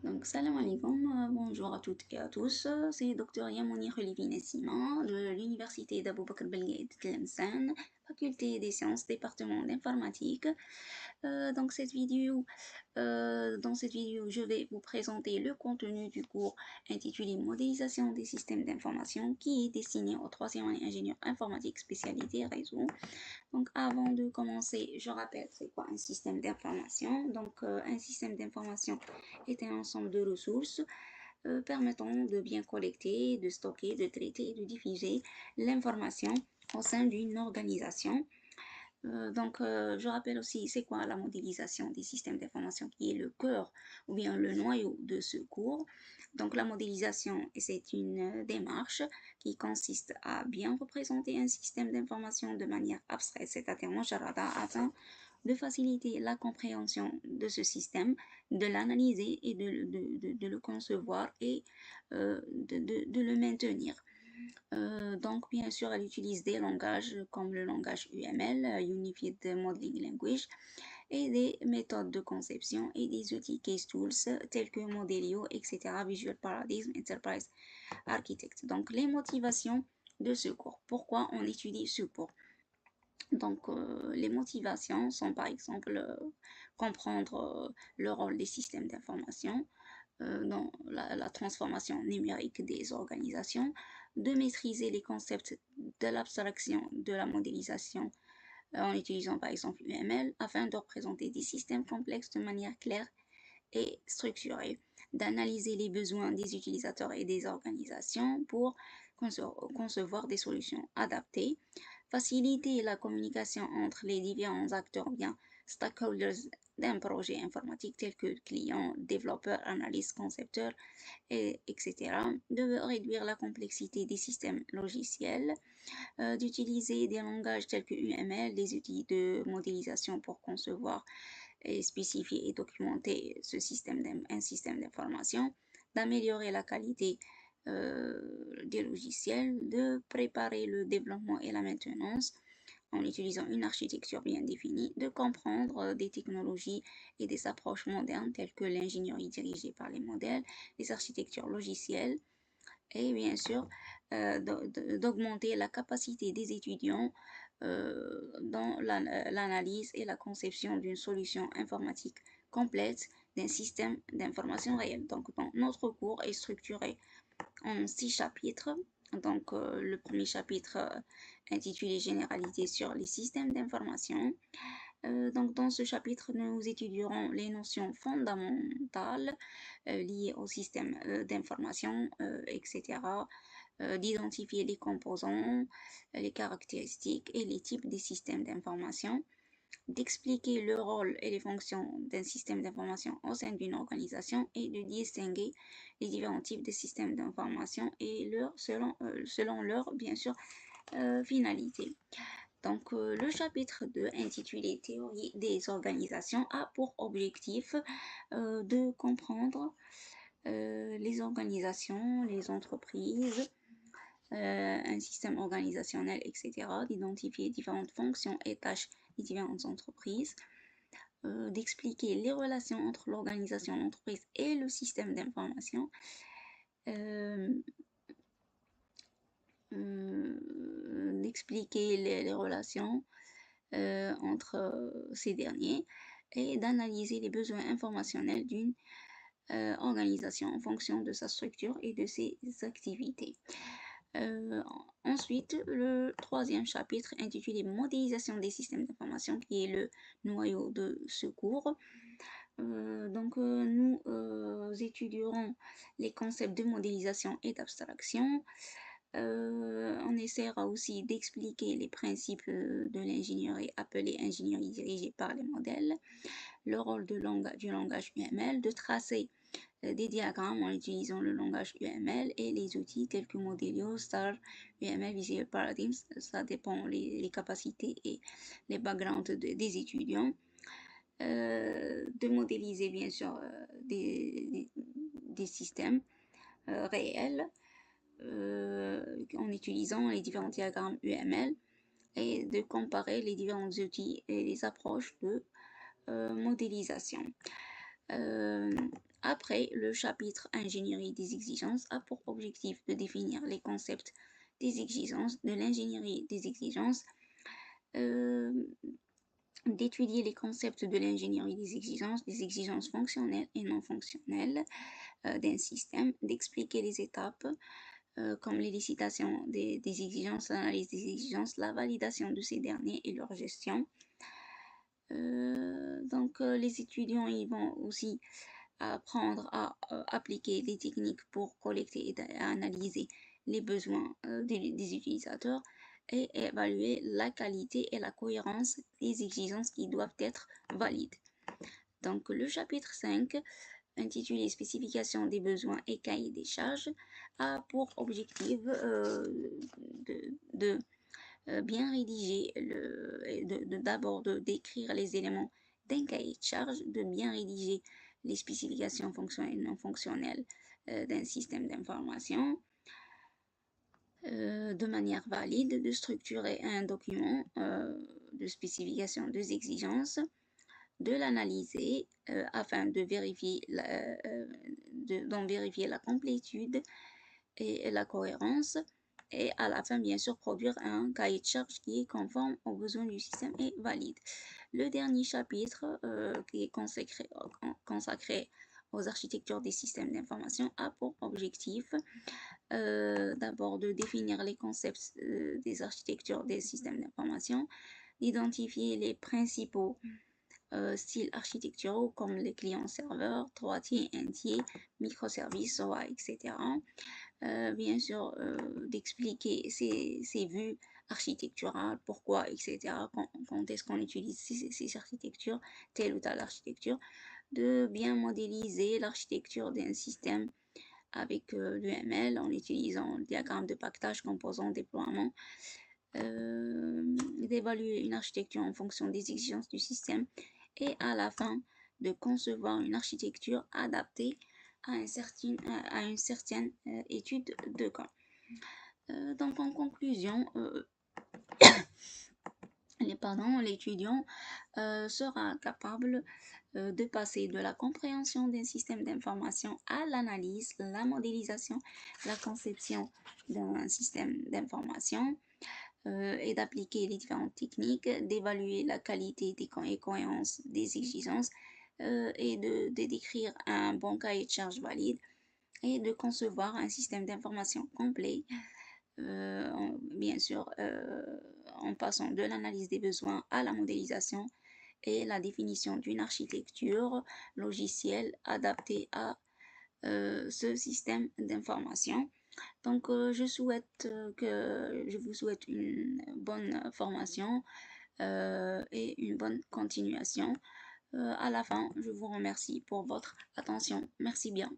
Donc, salam alaikum, bonjour à toutes et à tous. C'est Dr Yamouni Kholifi Nassima de l'Université d'Abou Bakr Belgaïd Tlemcen, faculté des sciences, département d'informatique. Dans cette vidéo, je vais vous présenter le contenu du cours intitulé Modélisation des systèmes d'information qui est destiné aux troisième année ingénieur informatique spécialité réseau. Donc, avant de commencer, je rappelle c'est quoi un système d'information. Un système d'information est un ensemble de ressources permettant de bien collecter, de stocker, de traiter et de diffuser l'information au sein d'une organisation. Je rappelle aussi c'est quoi la modélisation des systèmes d'information qui est le cœur ou bien le noyau de ce cours. Donc, la modélisation, c'est une démarche qui consiste à bien représenter un système d'information de manière abstraite, c'est-à-dire mujarrada, afin de faciliter la compréhension de ce système, de l'analyser et de le concevoir et de le maintenir. Bien sûr, elle utilise des langages comme le langage UML, Unified Modeling Language, et des méthodes de conception et des outils case tools tels que Modelio, etc., Visual Paradigm, Enterprise Architect. Donc, les motivations de ce cours. Pourquoi on étudie ce cours? Les motivations sont par exemple comprendre le rôle des systèmes d'information dans la transformation numérique des organisations, de maîtriser les concepts de l'abstraction de la modélisation en utilisant par exemple UML afin de représenter des systèmes complexes de manière claire et structurée, d'analyser les besoins des utilisateurs et des organisations pour concevoir des solutions adaptées, faciliter la communication entre les différents acteurs bien stakeholders d'un projet informatique tels que clients, développeurs, analystes, concepteurs, etc. De réduire la complexité des systèmes logiciels, d'utiliser des langages tels que UML, des outils de modélisation pour concevoir et spécifier et documenter un système d'information, d'améliorer la qualité des logiciels, de préparer le développement et la maintenance en utilisant une architecture bien définie, de comprendre des technologies et des approches modernes telles que l'ingénierie dirigée par les modèles, les architectures logicielles, et bien sûr d'augmenter la capacité des étudiants dans l'analyse et la conception d'une solution informatique complète d'un système d'information réel. Donc, notre cours est structuré en 6 chapitres. Le premier chapitre intitulé Généralité sur les systèmes d'information. Dans ce chapitre, nous étudierons les notions fondamentales liées au système d'information, etc., d'identifier les composants, les caractéristiques et les types des systèmes d'information, d'expliquer le rôle et les fonctions d'un système d'information au sein d'une organisation et de distinguer les différents types de systèmes d'information et selon leur, bien sûr, finalité. Le chapitre 2, intitulé Théorie des organisations, a pour objectif de comprendre les organisations, les entreprises, un système organisationnel, etc., d'identifier différentes fonctions et tâches des différentes entreprises, d'expliquer les relations entre l'organisation, l'entreprise et le système d'information, d'expliquer les relations entre ces derniers et d'analyser les besoins informationnels d'une organisation en fonction de sa structure et de ses activités. Ensuite, le troisième chapitre intitulé Modélisation des systèmes d'information qui est le noyau de ce cours. Nous étudierons les concepts de modélisation et d'abstraction. On essaiera aussi d'expliquer les principes de l'ingénierie appelée ingénierie dirigée par les modèles, le rôle du langage UML, de tracer des diagrammes en utilisant le langage UML et les outils tels que Modelio, Star, UML, Visual Paradigm, ça dépend les capacités et les backgrounds des étudiants. De modéliser bien sûr des systèmes réels en utilisant les différents diagrammes UML et de comparer les différents outils et les approches de modélisation. Après, le chapitre ingénierie des exigences a pour objectif de définir les concepts des exigences, de l'ingénierie des exigences, euh, d'étudier les concepts de l'ingénierie des exigences fonctionnelles et non fonctionnelles d'un système, d'expliquer les étapes comme l'élicitation des exigences, l'analyse des exigences, la validation de ces derniers et leur gestion. Les étudiants ils vont aussi apprendre à appliquer des techniques pour collecter et analyser les besoins des utilisateurs et évaluer la qualité et la cohérence des exigences qui doivent être valides. Donc le chapitre 5, intitulé Spécification des besoins et cahier des charges, a pour objectif de bien rédiger, d'abord de décrire les éléments d'un cahier de charge, de bien rédiger les spécifications fonctionnelles et non fonctionnelles d'un système d'information de manière valide, de structurer un document de spécification des exigences, de l'analyser afin de vérifier d'en vérifier la complétude et la cohérence, et à la fin, bien sûr, produire un cahier de charge qui est conforme aux besoins du système et valide. Le dernier chapitre, qui est consacré aux architectures des systèmes d'information, a pour objectif d'abord de définir les concepts des architectures des systèmes d'information, d'identifier les principaux styles architecturaux comme les clients-serveurs, droitier, entier, microservices, SOA, etc. Bien sûr, d'expliquer ces vues architecturales, pourquoi, etc. Quand est-ce qu'on utilise ces architectures, telle ou telle architecture, de bien modéliser l'architecture d'un système avec l'UML en utilisant le diagramme de paquetage, composant, déploiement, d'évaluer une architecture en fonction des exigences du système et à la fin de concevoir une architecture adaptée à une certaine étude de cas. Donc en conclusion, l'étudiant sera capable de passer de la compréhension d'un système d'information à l'analyse, la modélisation, la conception d'un système d'information et d'appliquer les différentes techniques, d'évaluer la qualité et cohérence des exigences et de décrire un bon cahier de charge valide et de concevoir un système d'information complet, bien sûr, en passant de l'analyse des besoins à la modélisation et la définition d'une architecture logicielle adaptée à ce système d'information. Donc, je vous souhaite une bonne formation et une bonne continuation. À la fin, je vous remercie pour votre attention. Merci bien.